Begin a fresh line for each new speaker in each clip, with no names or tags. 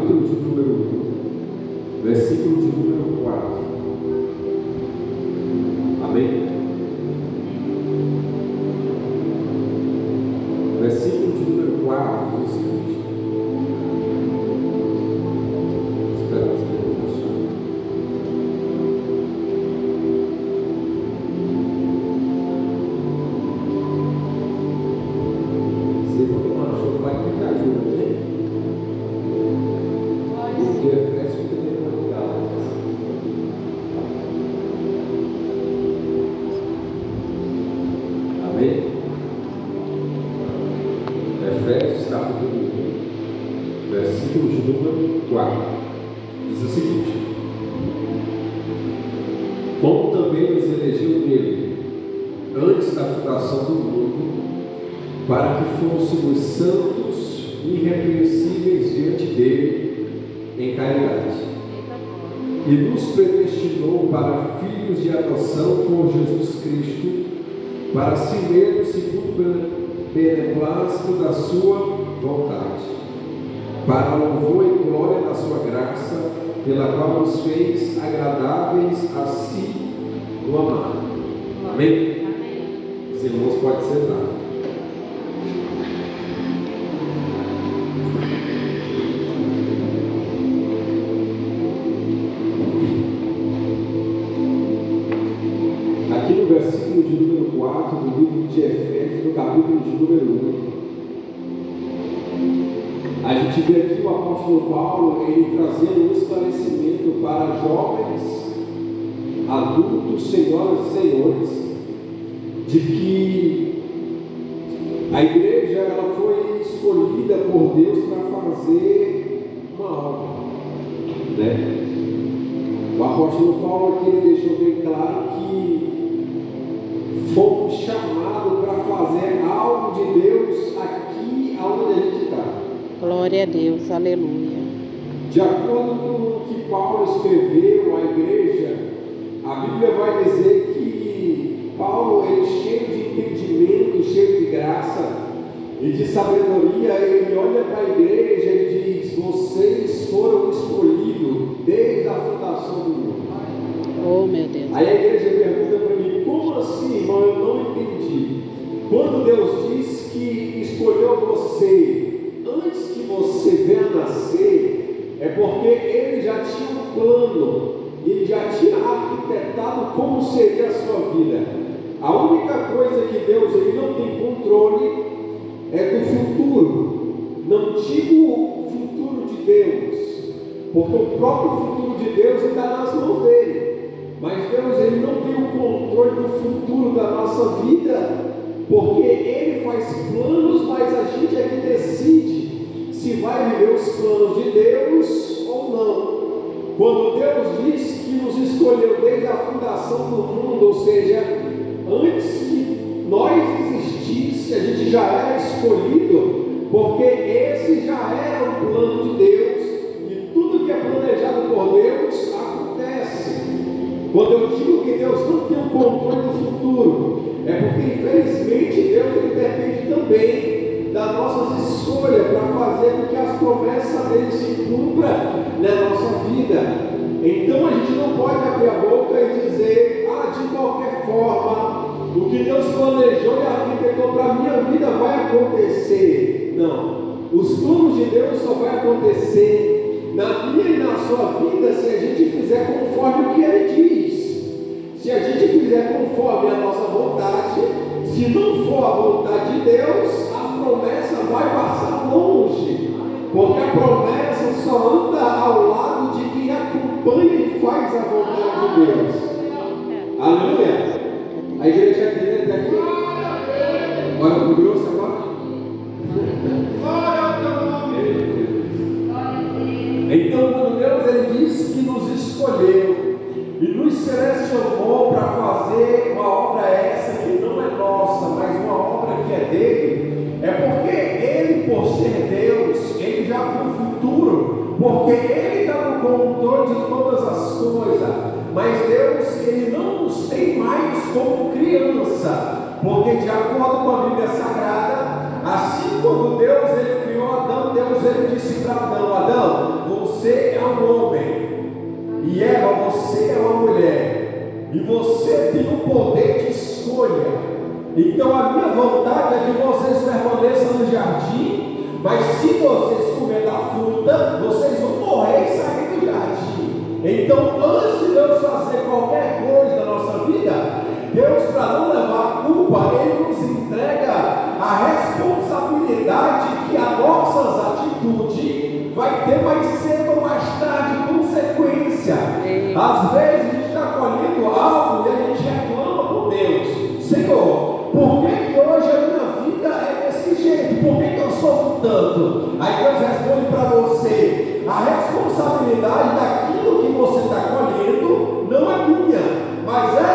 capítulo de número 1, versículo de número 4. Amém? Versículo de número 4 diz o seguinte. Espera aí, se você não achou, vai me ajuda, né? Porque Efésios fica dentro da Gálatas. Amém? Efésios capítulo 1, versículo de número 4, diz o seguinte: como também nos elegeu nele, antes da fundação do mundo, para que fôssemos santos e irrepreensíveis diante dele em caridade, e nos predestinou para filhos de adoção por Jesus Cristo, para si mesmo, segundo o beneplácito da sua vontade, para louvor e glória da sua graça, pela qual nos fez agradáveis a si no amado. Amém? Os irmãos podem sentar. Aqui no versículo de número 4 do livro de Efésios, no capítulo de número 1, a gente vê aqui o apóstolo Paulo, ele trazendo um esclarecimento para jovens, adultos, senhoras e senhores, de que a igreja ela foi escolhida por Deus para fazer uma obra, né? O apóstolo Paulo aqui ele deixou bem claro que fomos chamados para fazer algo de Deus aqui onde a gente está.
Glória a Deus, aleluia.
De acordo com o que Paulo escreveu à igreja, a Bíblia vai dizer que Paulo, ele cheio de entendimento, cheio de graça e de sabedoria, ele olha para a igreja e diz: vocês foram escolhidos desde a fundação do mundo.
Oh, meu Deus.
Aí a igreja pergunta para mim: como assim, irmão? Eu não entendi. Quando Deus diz que escolheu você antes que você venha nascer, é porque Ele já tinha um plano, Ele já tinha arquitetado como seria a sua vida. A única coisa que Deus ele não tem controle é do futuro. Não digo o futuro de Deus, porque o próprio futuro de Deus está nas mãos dele. Mas Deus ele não tem o controle do futuro da nossa vida, porque Ele faz planos, mas a gente é que decide se vai viver os planos de Deus ou não. Quando Deus diz que nos escolheu desde a fundação do mundo, ou seja, antes que nós existisse, a gente já era escolhido, porque esse já era o plano de Deus, e tudo que é planejado por Deus acontece. Quando eu digo que Deus não tem o controle do futuro, é porque infelizmente Deus ele depende também das nossas escolhas para fazer com que as promessas dele se cumpram na nossa vida. Então a gente não pode abrir a boca e dizer: de qualquer forma, o que Deus planejou e arquitetou para a minha vida vai acontecer. Não, os planos de Deus só vai acontecer na minha e na sua vida se a gente fizer conforme o que Ele diz. Se a gente fizer conforme a nossa vontade, se não for a vontade de Deus, a promessa vai passar longe, porque a promessa só anda ao lado de quem acompanha e faz a vontade de Deus. Aleluia! A igreja está entendendo até aqui? Bora pro grosso agora? Então, quando Deus ele diz que nos escolheu e nos selecionou para fazer uma obra essa que não é nossa, mas uma obra que é dele, é porque ele, por ser Deus, ele já viu o futuro, porque ele está no controle de todas as coisas. Mas Deus, ele não nos tem mais como criança, porque de acordo com a Bíblia Sagrada, assim como Deus ele criou Adão, Deus ele disse para Adão: Adão, um homem e Eva, você é uma mulher, e você tem o poder de escolha. Então a minha vontade é que vocês permaneçam no jardim, mas se vocês comerem da fruta, vocês vão morrer e sair do jardim. Então, antes de Deus fazer qualquer coisa na nossa vida, Deus, para não levar a culpa, Ele nos entrega a responsabilidade que as nossas atitudes vai ter mais cedo ou mais tarde consequência. Às vezes a gente está colhendo algo e a gente reclama com Deus: Senhor, por que hoje a minha vida é desse jeito? Por que eu sofro tanto? Aí Deus responde para você: a responsabilidade daquilo que você está colhendo não é minha, mas é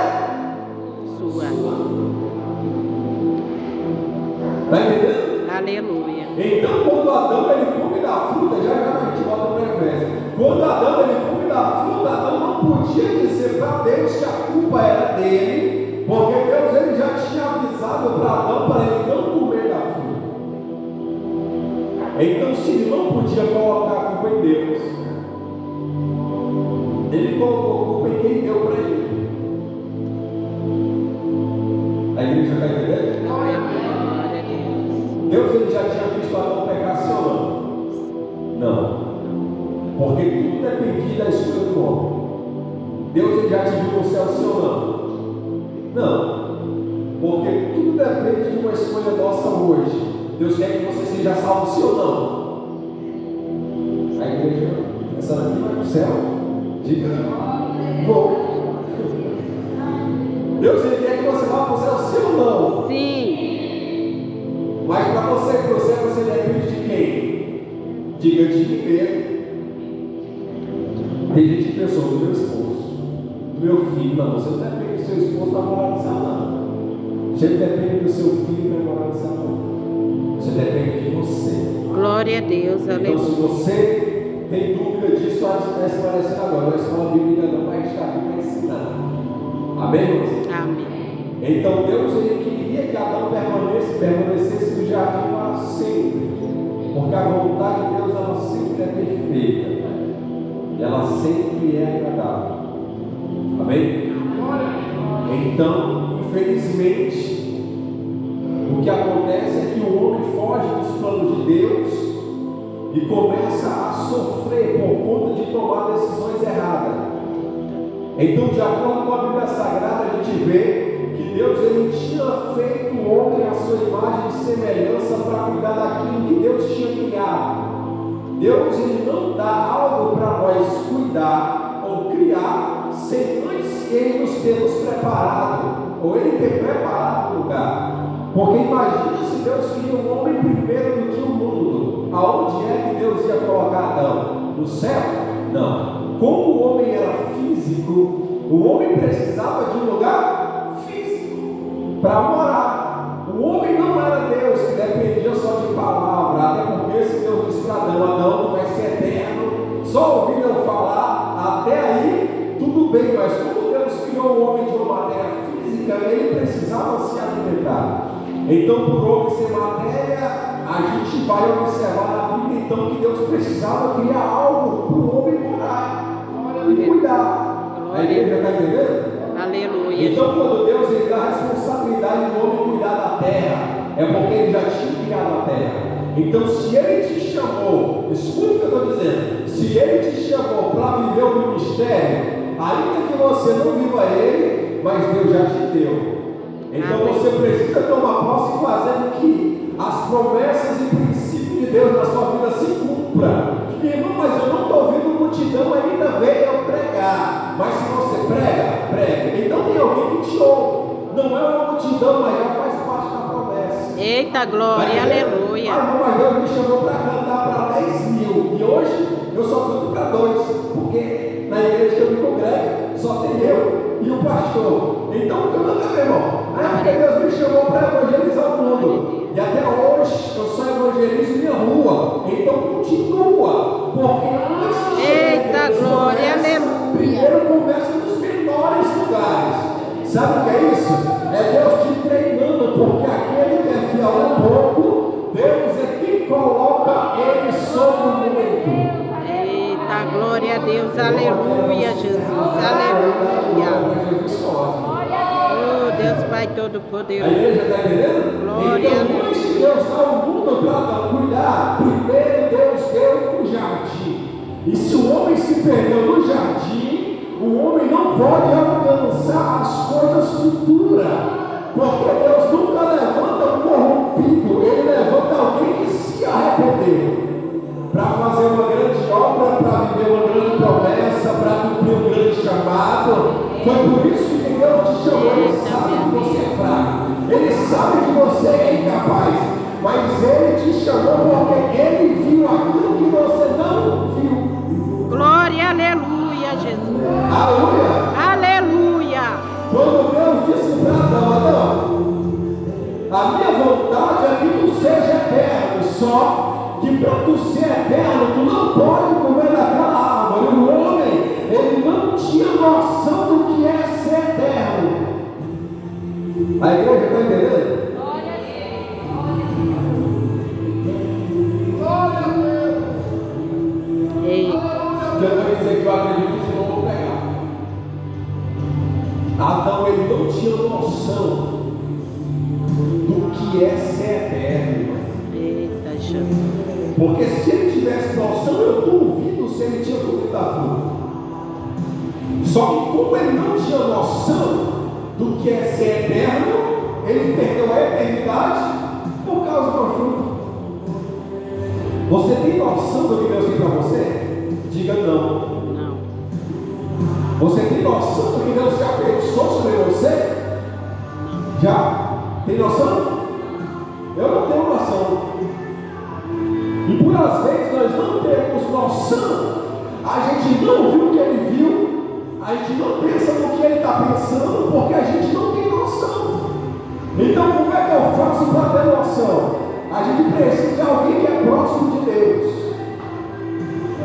Sua.
Está entendendo?
Aleluia.
Então, quando Adão ele come da fruta, já a gente volta para o Efésios. Quando Adão ele come da fruta, Adão não podia dizer para Deus que a culpa era dele, porque Deus ele já tinha avisado para Adão para ele não comer da fruta. Então, se ele não podia colocar a culpa em Deus, ele colocou a culpa em quem deu para ele. A igreja está entendendo?
Glória a Deus.
Deus ele já tinha visto Adão pecar, sim ou não? Não. Porque tudo dependia da escolha do homem. Deus ele já te viu no céu, sim ou não? Não. Porque tudo depende de uma escolha nossa hoje. Deus quer que você seja salvo, sim ou não? A igreja, essa daqui vai para o céu? Diga. Vou. Deus ele quer que você vá para o céu, sim ou não?
Sim.
Mas para você ir para o céu, você depende de quem? Diga de mim mesmo. Tem gente que pensou do meu esposo, do meu filho. Não, você não depende do seu esposo para morar no céu, não. Você depende do seu filho para morar no céu, não. Você depende de você.
Glória a Deus.
Então,
Aleluia.
se você tem dúvida disso, está esclarecendo agora. A escola bíblica não vai estar aqui para ensinar. Amém, irmãos?
Amém.
Então Deus ele queria que Adão permanecesse no jardim para sempre, porque a vontade de Deus ela sempre é perfeita e ela sempre é agradável. Amém? Então, infelizmente, o que acontece é que o homem foge dos planos de Deus e começa a sofrer por conta de tomar decisões erradas. Então, de acordo com a Bíblia Sagrada, a gente vê que Deus ele tinha feito o homem à sua imagem e semelhança para cuidar daquilo que Deus tinha criado. Deus ele não dá algo para nós cuidar ou criar sem antes Ele nos ter nos preparado, ou Ele ter preparado o lugar. Porque imagina se Deus queria um homem primeiro do que o mundo. Aonde é que Deus ia colocar Adão? No céu? Não. Como o homem era físico, o homem precisava de um lugar físico para morar. O homem não era Deus que dependia só de palavra, até porque se Deus disse para Adão, tu vai ser eterno, só ouvindo eu falar, até aí tudo bem, mas como Deus criou o homem de uma matéria física, ele precisava se alimentar. Então, por homem ser matéria, a gente vai observar na Bíblia então que Deus precisava criar algo para o homem morar e cuidar. A igreja está entendendo?
Aleluia.
Então, quando Deus ele dá a responsabilidade do homem cuidar da terra, é porque ele já tinha criado a terra. Então, se ele te chamou, escuta o que eu estou dizendo, se ele te chamou para viver o ministério, ainda que você não viva ele, mas Deus já te deu. Então você precisa tomar posse e fazer com que as promessas e princípios de Deus na sua vida se cumpram. Irmão, mas eu não estou vendo multidão ainda ver eu pregar. Mas se você prega, prega. Então tem alguém que te ouve. Não é uma multidão, mas já faz parte da promessa.
Eita glória, aleluia.
Ah, mas Deus me chamou para cantar para 10 mil. E hoje eu só canto para 2. Porque na igreja que eu me congrego, só tem eu e o pastor. Então canta, meu irmão. Porque Deus me chamou para evangelizar o mundo. E até hoje eu só evangelizo minha rua. Então continua. Porque antes de
eita glória, aleluia.
primeiro começa nos menores lugares. Sabe o que é isso? É Deus te treinando. Porque aquele que é fiel um pouco, Deus é quem coloca ele sobre o muito.
Eita Eita, glória a Deus, aleluia, Jesus, aleluia. Oh, Deus Pai
A
Todo-Poderoso.
igreja está entendendo?
Glória a
Então,
Deus.
antes de Deus dar o mundo para cuidar, primeiro Deus deu o jardim. E se o homem se perdeu no jardim, o homem não pode alcançar as coisas futuras. Porque Deus nunca levanta um corrompido, Ele levanta alguém que se arrependeu para fazer uma grande obra, para viver uma grande promessa, para cumprir um grande chamado. Foi por isso que Deus te chamou. Ele sabe que você é fraco, Ele sabe que você é incapaz, mas Ele te chamou porque Ele viu aquilo que você não viu.
Glória, aleluia, Jesus.
Aleluia!
Aleluia.
Quando Deus disse para Adão, a minha vontade é que tu seja eterno, só que para tu ser eterno, tu não pode comer daquela árvore. O homem, ele não tinha noção do que é ser eterno. A igreja está entendendo?
Ei,
Eu vou dizer que eu acredito que não vou pegar. Adão, ele não tinha noção do que é ser eterno.
eita, Jesus.
Porque se ele tivesse noção, eu duvido se ele tinha comido da fruta. Só que como ele não tinha noção do que é ser eterno, ele perdeu a eternidade por causa de uma fruta. Você tem noção do que Deus tem para você? Diga não.
Não.
Você tem noção do que Deus já pensou sobre você? Já? Tem noção? Eu não tenho noção. E por às vezes nós não temos noção, a gente não viu o que ele viu, a gente não pensa no que ele está pensando, porque a gente não tem noção. Então como é que eu faço para ter noção? A gente precisa de alguém que é próximo de Deus.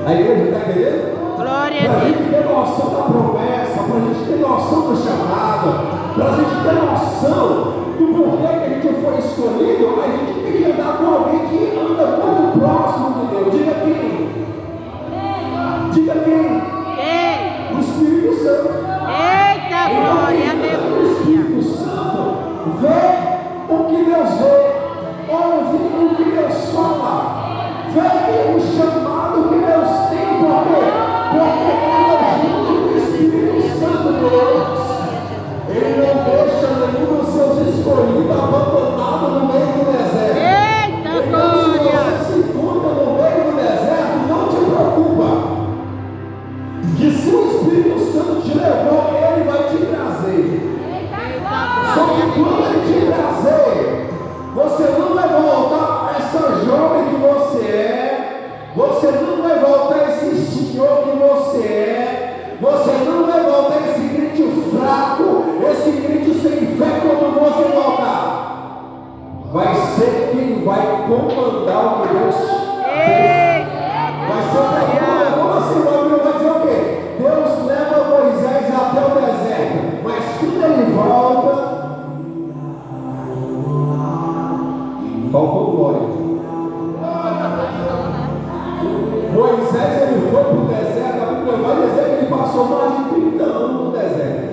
A igreja está entendendo?
Glória
Para
a
a
Deus.
gente ter noção da promessa, para a gente ter noção do chamado, para a gente ter noção do porquê que a gente foi escolhido, a gente tem que andar com alguém que anda muito próximo de Deus. Diga quem? Diga quem?
Quem?
O Espírito Santo.
Eita, glória,
O
aleluia.
Espírito Santo vê o que Deus vê, ouve o que Deus fala, vê o chamado que Deus tem. Por quê? Porque ele é junto com o Espírito Santo de Deus. Ele não deixa nenhum dos seus escolhidos abandonado no meio do deserto.
Eita,
Então, se
glória.
você se encontra no meio do deserto, não te preocupa. Que se o Espírito Santo te levou, ele vai te trazer. Só que quando ele te trazer, você não vai voltar essa jovem que você é, você não vai voltar esse senhor que você é, você não vai voltar esse crente fraco, esse crente sem fé quando você voltar. Vai ser quem vai comandar o que Deus fez. Vai ser o que? Como assim? Vai dizer o quê? Deus leva Moisés até o deserto, mas quando ele volta, faltou glória. Moisés, ele foi para o deserto, a Bíblia vai dizer que ele passou mais de 30 anos no deserto.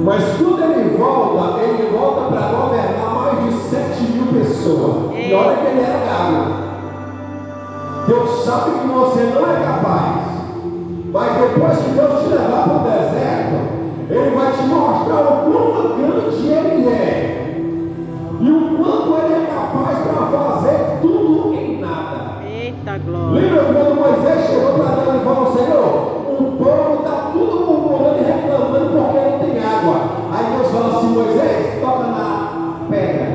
Mas quando ele volta para governar mais de 7.000 pessoas. E olha que ele era galo. Deus sabe que você não é capaz, mas depois que Deus te levar para o deserto, Ele vai te mostrar o quão grande Ele é e o quanto Ele é capaz para fazer tudo em nada.
Eita, glória.
Lembra quando Moisés chegou para Deus e falou: Senhor, o povo está tudo murmurando e reclamando porque não tem água. Aí Deus fala assim: Moisés, toca na pedra,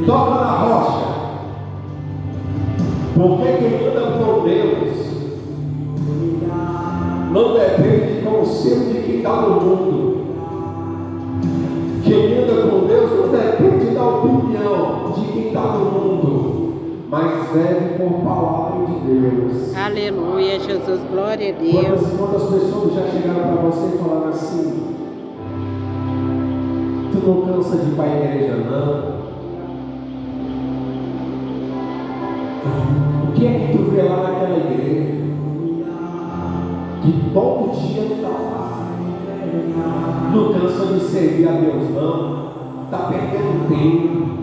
toca na rocha. Porque quem anda com Deus não depende de conselho de quem está no mundo. Quem anda com Deus não depende da opinião de quem está no mundo, mas deve por palavra de Deus.
Aleluia, Jesus, glória a Deus.
Quantas pessoas já chegaram para você e falaram assim: tu não cansa de ir para a igreja, não? O que é que tu vê lá naquela igreja? Que todo dia tu está lá. Não cansa de servir a Deus, não. Está perdendo tempo.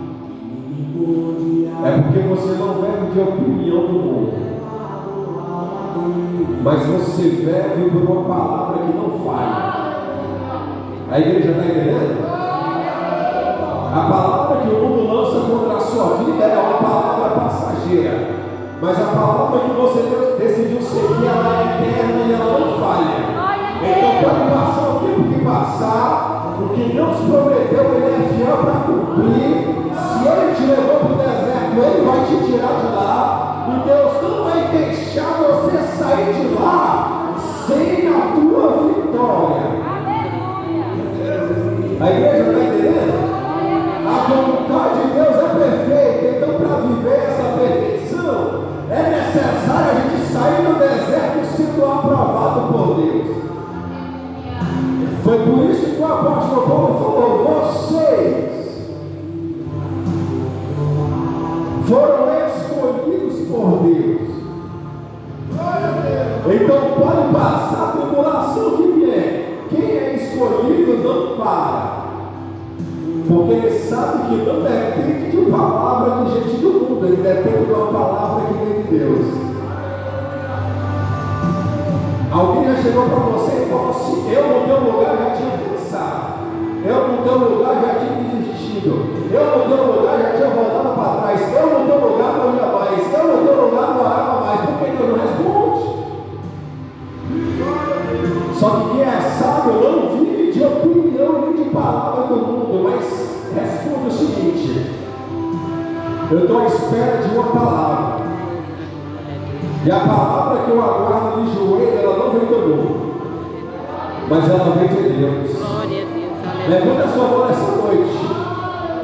É porque você não vive de opinião do mundo, mas você vive por uma palavra que não falha. A igreja está entendendo? A palavra que o mundo lança contra a sua vida é uma palavra passageira, mas a palavra que você decidiu seguir, ela é eterna e ela não falha. Então pode passar o tempo que passar, o que Deus prometeu, Ele é fiel para cumprir. Se Ele te levou para o deserto, Ele vai te tirar de lá. E Deus não vai deixar você sair de lá sem a tua vitória. A igreja está entendendo? A vontade de Deus é perfeita. Então, para viver essa perfeição, é necessário a gente sair do deserto sendo aprovado por Deus. Foi por isso que o apóstolo Paulo falou: vocês foram escolhidos por Deus. Então pode passar a tribulação que vier. Quem é escolhido não para, porque ele sabe que não depende de uma palavra de gente do mundo, ele depende de uma palavra que vem de Deus. Alguém já chegou para você e falou assim: eu no teu lugar já tinha pensado, eu no teu lugar já tinha desistido, eu no teu lugar já tinha voltado para trás, eu no teu lugar não ia mais, eu no teu lugar não orava mais. Por que Deus não responde? Só que quem é sábio não vive de opinião nem de palavra do mundo, mas responde o seguinte: eu estou à espera de uma palavra, e a palavra que eu aguardo de joelho, ela não vem do mundo, mas ela vem de Deus. Levanta a sua mão nessa noite.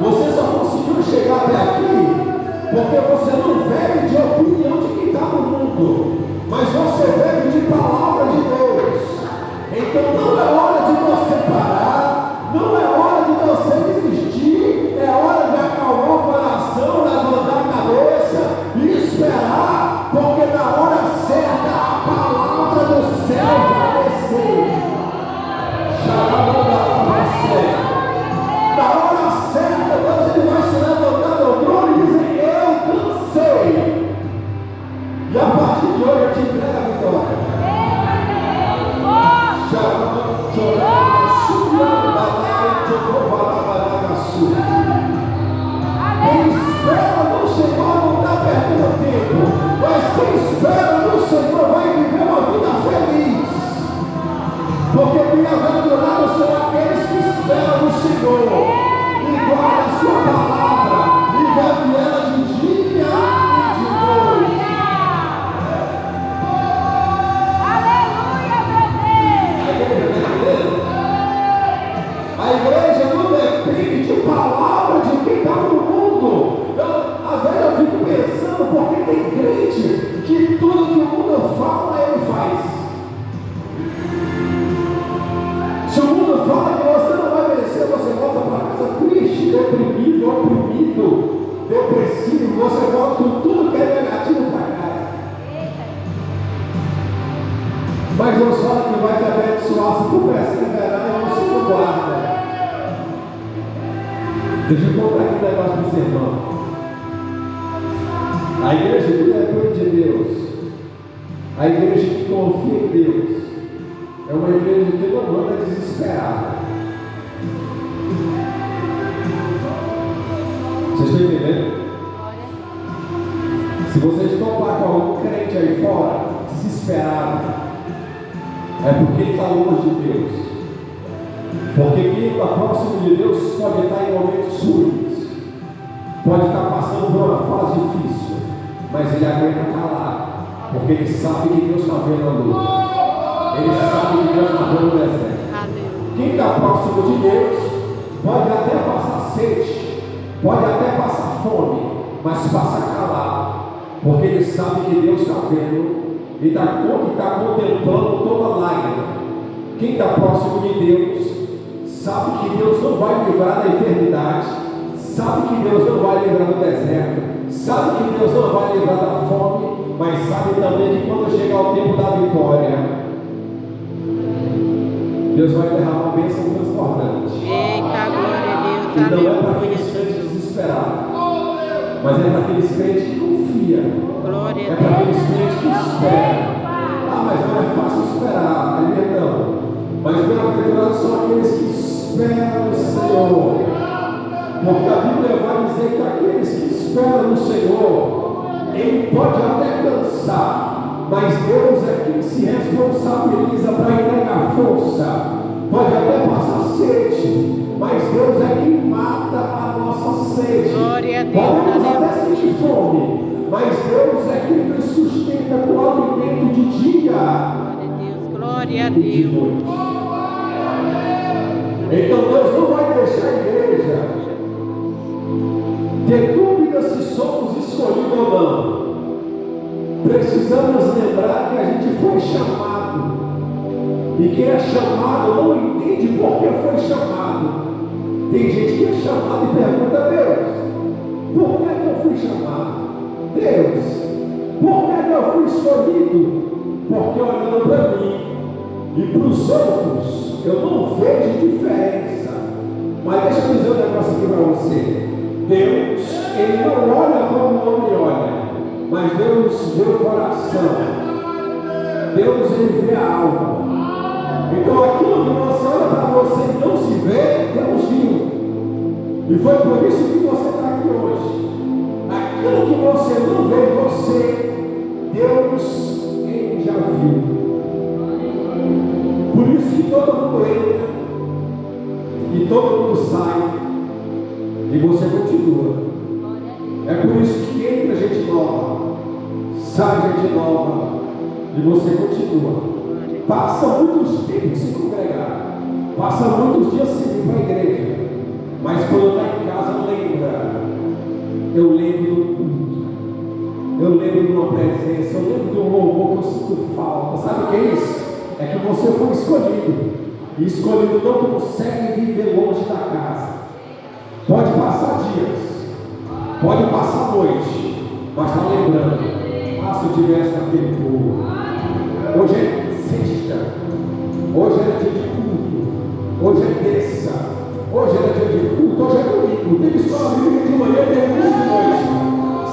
Você só conseguiu chegar até aqui porque você não vive de opinião de quem está no mundo, mas você vive de palavra de Deus. Então não é hora de você parar, não é hora de você desistir, é hora de acalmar o coração, levantar a cabeça e esperar, porque na hora certa a palavra do céu vai descer. Na hora certa, Deus ele vai se levantar do trono e dizer: eu cansei. E a partir de hoje eu te entrego a vitória. Quem espera no Senhor não está perdendo tempo, mas quem espera no Senhor vai viver uma vida feliz, porque bem-aventurados são aqueles que esperam no Senhor e guardam a sua palavra e vivem ela de dia e de noite. A igreja não depende de palavra de quem está no mundo. Às vezes eu fico pensando, porque tem crente que tudo que o mundo fala, ele faz. Se o mundo fala que você não vai vencer, você volta para casa triste, deprimido, oprimido, depressivo, você volta com tudo que é negativo para casa. Mas Deus fala que vai te abençoar se tu perseverar e você não guarda. Deixa eu contar aqui um negócio para os irmãos. A igreja que depende de Deus, a igreja que confia em Deus, é uma igreja que não anda desesperada. Vocês estão entendendo? Se vocês topar com algum crente aí fora, desesperado, é porque ele está longe de Deus. Porque quem está próximo de Deus pode estar em momentos ruins, pode estar passando por uma fase difícil, mas ele aguenta calado, porque ele sabe que Deus está vendo a luta, ele sabe que Deus está vendo o deserto. Quem está próximo de Deus pode até passar sede, pode até passar fome, mas passa calado, porque ele sabe que Deus está vendo e está contemplando toda lágrima. Quem está próximo de Deus sabe que Deus não vai livrar da enfermidade, sabe que Deus não vai livrar do deserto, sabe que Deus não vai livrar da fome, mas sabe também que quando chegar o tempo da vitória, Deus vai derramar uma bênção transbordante.
Eita, glória a Deus.
E não é para
Aleluia,
aqueles crentes
Jesus.
desesperados, mas é para aqueles crentes que confiam.
Glória
É
a
para aqueles
Deus.
crentes que esperam. Ah, mas não é fácil esperar. Aí não. Mas bem-aventurados são aqueles que esperam no Senhor. Porque a Bíblia vai dizer que aqueles que esperam no Senhor, ele pode até cansar, mas Deus é quem se responsabiliza para entregar força. Pode até passar sede, mas Deus é quem mata a nossa sede.
Glória a Deus.
Podemos até
Aleluia.
sentir fome, mas Deus é quem nos sustenta com o alimento de dia
Glória a
e de
Deus.
noite. Então Deus não vai deixar a igreja ter dúvida se somos escolhidos ou não. Precisamos lembrar que a gente foi chamado. E quem é chamado não entende por que foi chamado. Tem gente que é chamado e pergunta a Deus: por que eu fui chamado? Deus, por que eu fui escolhido? Porque olhando para mim e para os outros, eu não vejo diferença. Mas deixa eu dizer um negócio aqui para você. Deus, ele não olha como o homem olha, mas Deus vê o coração. Deus, ele vê a alma. Então aquilo que você olha para você e não se vê, Deus viu. E foi por isso que você está aqui hoje. Aquilo que você não vê em você, Deus, ele já viu. Por isso que todo mundo entra e todo mundo sai e você continua. É por isso que entra gente nova, sai gente nova e você continua. Passa muitos tempos sem congregar, passa muitos dias sem ir para a igreja, mas quando está em casa lembra. Eu lembro do culto, eu lembro de uma presença, eu lembro de um louvor que eu sinto falta. Sabe o que é isso? É que você foi escolhido, e escolhido não consegue viver longe da casa. Pode passar dias, pode passar noite, mas está lembrando. Ah, se eu tivesse naquele povo. Hoje é sexta, hoje é dia de culto, hoje é terça, hoje é dia de culto, hoje é domingo. Tem escola bíblica de manhã, tem culto de noite.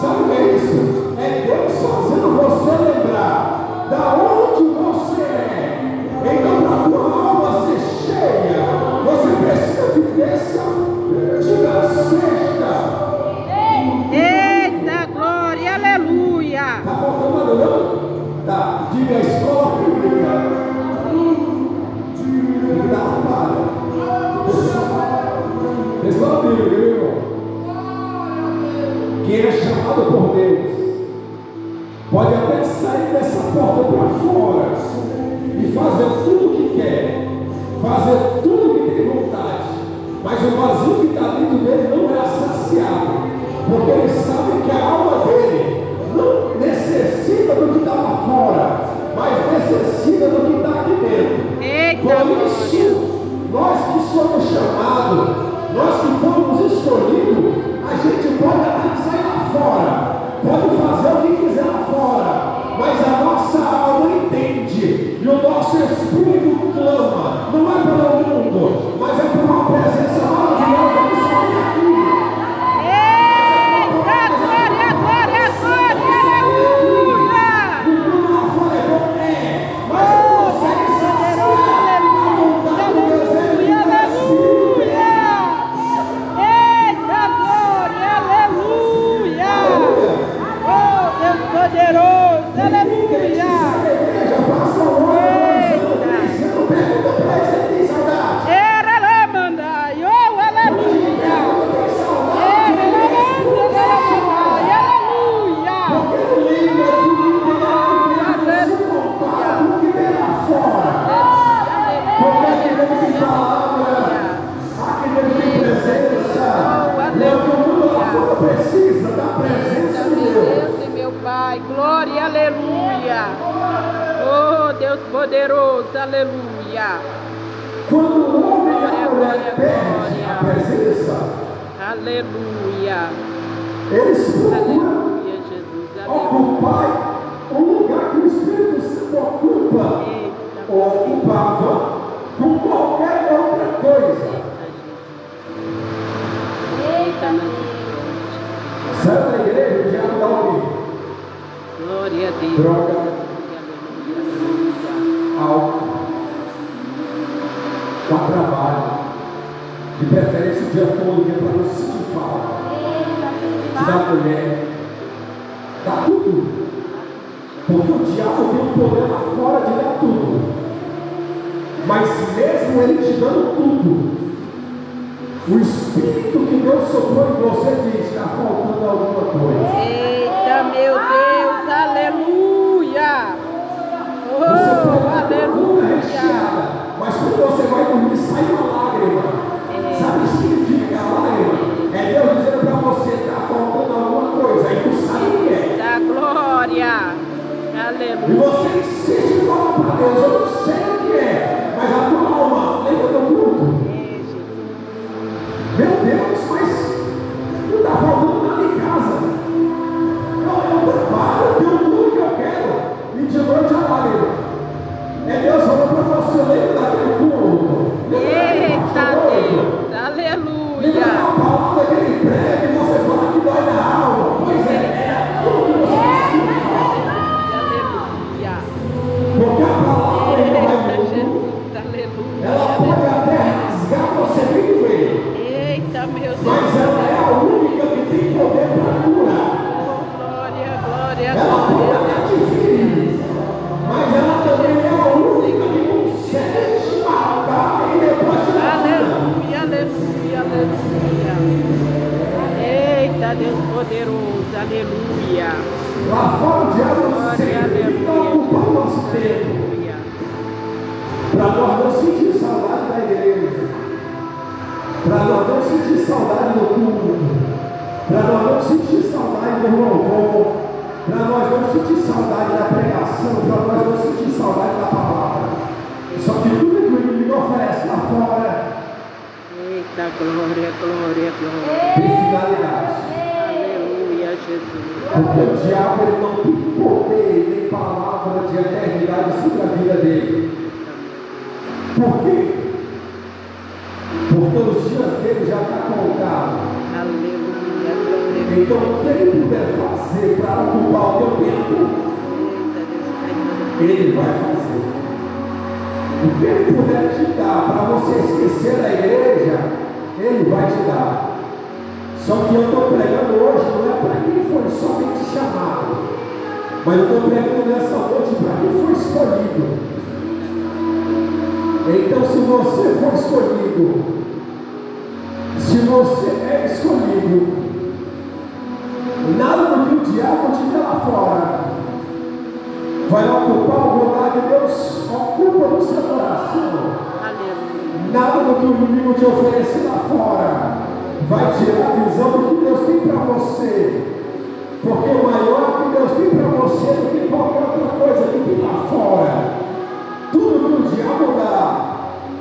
Sabe o que é isso? É Deus fazendo você lembrar da onde você é. Então, para a tua alma ser cheia, você precisa viver essa sexta.
Eita, glória, aleluia.
Está faltando não? Tá, diga a escola bíblica. Dá uma para. Escola bíblica, meu irmão. Quem é chamado por Deus pode até sair dessa porta para fora e fazer tudo o que quer, fazer tudo o que tem vontade, mas o vazio que está dentro dele não é saciado, porque ele sabe que a alma dele não necessita do que está lá fora, mas necessita do que está aqui dentro.
Eita,
Por isso, nós que somos chamados, nós que fomos escolhidos, a gente pode até sair lá fora, pode fazer o que quiser lá fora, mas a nossa alma entende e o nosso espírito clama, não é pelo mundo, mas é por uma presença maravilhosa que só tem aqui.
eita, glória, glória, glória, aleluia.
O mundo lá fora é bom, mas não consegue saciar a vontade do desejo de
Aleluia. Eita, glória, aleluia. Oh, Deus poderoso, aleluia.
passa um ano, 2 anos, 3 anos, pergunta para ele se ele tem saudade.
Era lá, mandai, oh, aleluia.
Tem saudade.
Era aleluia.
Porque não lembra que o que tem lá dentro se compara com o que tem lá fora. Porque aqui dentro tem palavra, aqui dentro tem presença. Não que o mundo lá fora precisa da presença de Deus.
Deus e meu Pai, glória, aleluia. Oh, Deus poderoso, aleluia.
Quando o homem e a
Glória,
mulher
glória,
perdem a presença,
Aleluia.
Eles procuram
Aleluia, Jesus.
ocupar o lugar que o Espírito Santo ocupa ou ocupava com qualquer outra coisa. Sai da igreja, o diabo dá o quê?
Glória a Deus.
Droga, álcool, dá trabalho, de preferência o dia todo, que é para você sentir falta. Te dá mulher, dá tudo. Porque o diabo tem um poder lá fora de dar tudo. Mas mesmo ele te dando tudo, o Espírito que Deus soprou em você diz: está faltando alguma coisa.
Eita, meu Deus, aleluia.
Você pode estar com a
Aleluia.
recheada, mas quando você vai dormir, sai uma lágrima. Sabe o que significa a lágrima? É Deus dizendo para você: está faltando alguma coisa. Aí tu sabe o que é.
Da glória.
E
Aleluia.
você insiste em falar para Deus: eu não sei o que é, mas a tua alma lembra do culto. Meu Deus, mas não está faltando nada em casa. Eu trabalho, eu tenho tudo que eu quero. E de noite a lágrima. É Deus falando para você: lembra daquele culto.
Eita Deus,
Lembra
aleluia.
da palavra daquele prego e você fala que dói na alma. Pois é aquilo que você precisa falar.
Aleluia.
Porque a palavra
Eita
não é
Jesus, aleluia.
ela pode até rasgar você bem doer,
Eita meu Deus.
mas ela é a única que tem poder para curar.
Glória, glória,
Ela pode
glória.
até te ferir, mas ela também é a única que consegue te matar e depois te dar vida.
Aleluia, aleluia, aleluia. Eita Deus poderoso, aleluia.
Lá fora o diabo
Glória,
sempre tenta
aleluia.
ocupar o nosso tempo,
Aleluia.
para nós não sentir saudade da igreja, para nós não sentir saudade do culto, para nós não sentir saudade do louvor, para nós não sentir saudade da pregação, para nós não sentir saudade da palavra. Só que tudo que o inimigo oferece lá fora
Eita, glória, glória, glória.
tem finalidade.
Aleluia, Jesus.
Porque o diabo ele não tem poder nem palavra de eternidade sobre a vida dele. Por quê? Porque os dias dele já estão contados.
Aleluia, glória.
Então, o que ele puder fazer para ocupar o teu tempo,
Eita, Deus, Pai,
ele vai fazer. O que ele puder te dar para você esquecer da igreja, ele vai te dar. Só que eu estou pregando hoje não é para quem foi somente chamado, mas eu estou pregando nessa noite para quem foi escolhido. Então, se você for escolhido, se você é escolhido, nada do que o diabo te dá lá fora vai ocupar o lugar que Deus ocupa no seu coração.
aleluia.
Nada do que o inimigo te oferecer lá fora vai tirar a visão do que Deus tem para você. Porque o maior que Deus tem para você do que qualquer outra coisa que tem lá fora. Tudo que o diabo dá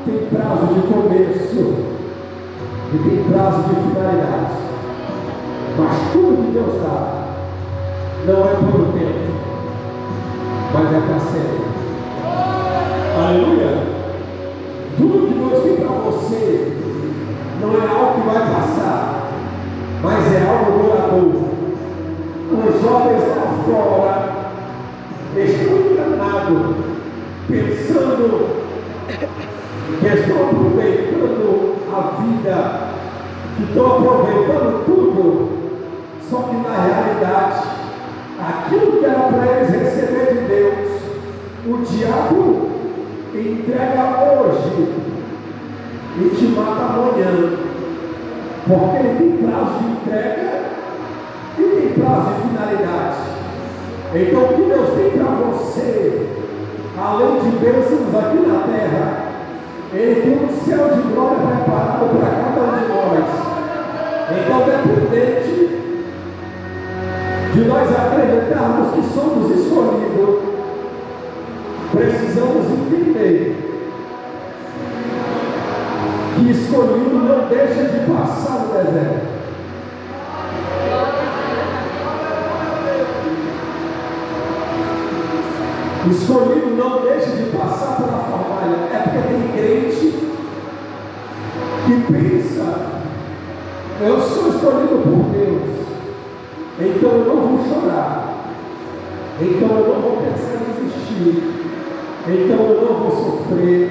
tem prazo de começo e tem prazo de finalidade. Mas tudo que Deus dá não é por um tempo, mas é para sempre. Aleluia! Tudo que Deus tem para você não é algo que vai passar, mas é algo duradouro. Os jovens lá fora estão enganados, pensando que estão aproveitando a vida, que estão aproveitando tudo, só que na realidade, aquilo que era para eles receber de Deus, o diabo entrega hoje e te mata amanhã, porque ele tem prazo de entrega e tem prazo de finalidade. Então, o que Deus tem para você, além de bênçãos aqui na terra, Ele tem um céu de glória preparado para cada um de nós. Então, dependente de nós acreditarmos que somos escolhidos, precisamos entender que escolhido não deixa de passar no deserto. Escolhido não deixa de passar pela fornalha. É porque tem crente que pensa: eu sou escolhido por Deus, então eu não vou chorar, então eu não vou pensar em desistir, então eu não vou sofrer,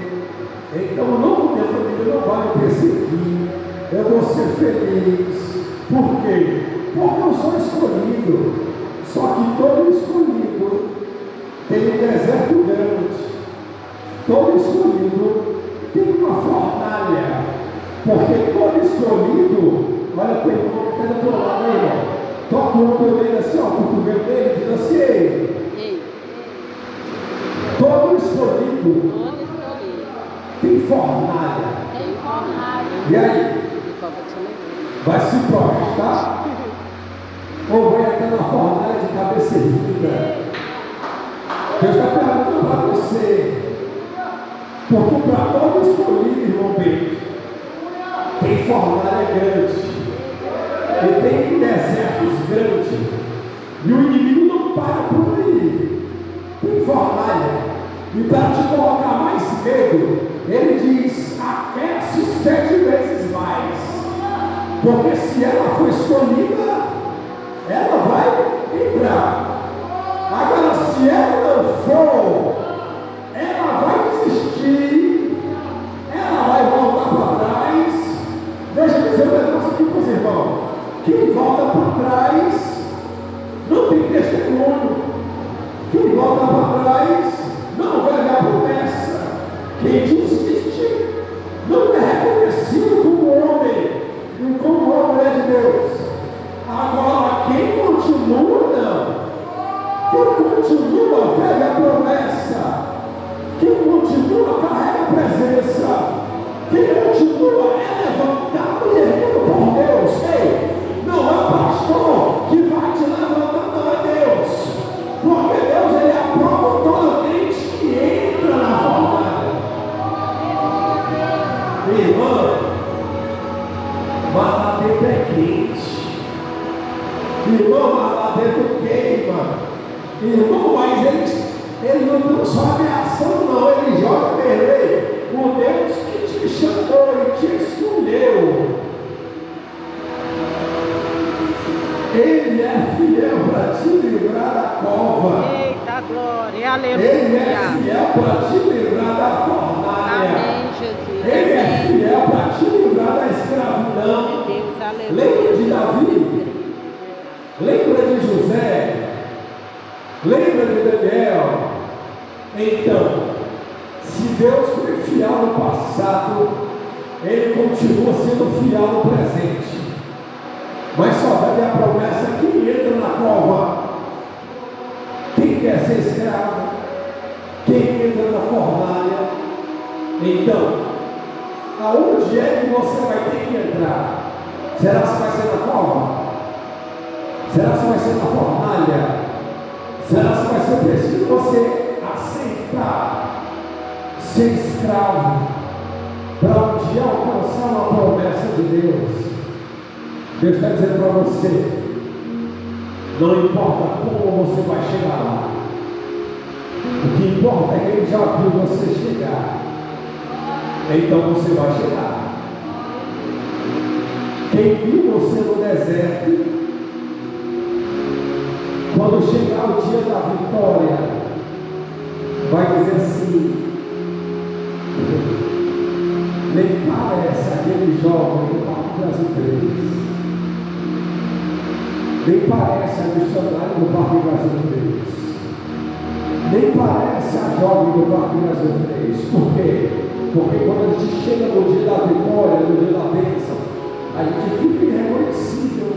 então minha família não vai me perseguir, eu vou ser feliz. Por quê? Porque eu sou escolhido. Só que todo escolhido tem um deserto grande, todo escolhido tem uma fornalha, porque todo escolhido, olha para o irmão que está do outro lado aí, irmão, toca o ombro dele assim, ó, o cotovelo dele, diz assim: ei, todo escolhido tem fornalha. E aí? Vai se projetar? Ou vai até na fornalha de cabeça erguida? Deus está perguntando para você, porque para todo escolhido, irmão Bento, tem fornalha grande, e tem desertos grandes, e o inimigo não para por aí. Tem fornalha, e para te colocar mais medo, ele diz: aquece 7 vezes mais, porque se ela for escolhida, ela vai entrar. Agora, se ela não for, ela vai desistir, ela vai voltar para trás. Deixa eu dizer um negócio aqui para os irmãos: quem volta para trás não tem testemunho, quem volta para trás não vai ver a promessa, quem desiste não é reconhecido como homem e como uma mulher de Deus. Agora, quem continua, não. Quem continua pega a promessa, quem continua carrega a presença, quem continua é levantado e erguido por Deus. Ei, não é o pastor que vai te levantar, não é Deus, porque Deus ele aprova todo crente que entra na fornalha. Irmã, mas lá dentro é quente, irmão, mas lá dentro queima. Irmão, mas ele não deu só ameaçando, não, ele joga mesmo. O Deus que te chamou e te escolheu, ele é fiel para te livrar da cova.
Eita glória, aleluia.
Ele é fiel para te livrar da fornalha.
Amém, Jesus.
Ele é fiel para te livrar da escravidão.
Deus, aleluia.
Lembra de Davi? Lembra de José? Lembra de Daniel? Então, se Deus foi fiel no passado, Ele continua sendo fiel no presente. Mas só deve a promessa: quem entra na cova, quem quer ser escravo, quem entra na fornalha. Então, aonde é que você vai ter que entrar? Será que vai ser na cova? Será que vai ser na fornalha? Será que vai ser preciso você aceitar ser escravo para um dia alcançar uma promessa de Deus? Deus está dizendo para você: não importa como você vai chegar lá, o que importa é que Ele já viu você chegar, então você vai chegar. Quem viu você no deserto, quando chegar o dia da vitória, vai dizer assim: nem parece aquele jovem do Parque Brasil 3, nem parece a missionária do Parque Brasil 3, nem parece a jovem do Parque Brasil 3. Por quê? Porque quando a gente chega no dia da vitória, no dia da bênção, a gente fica irreconhecível.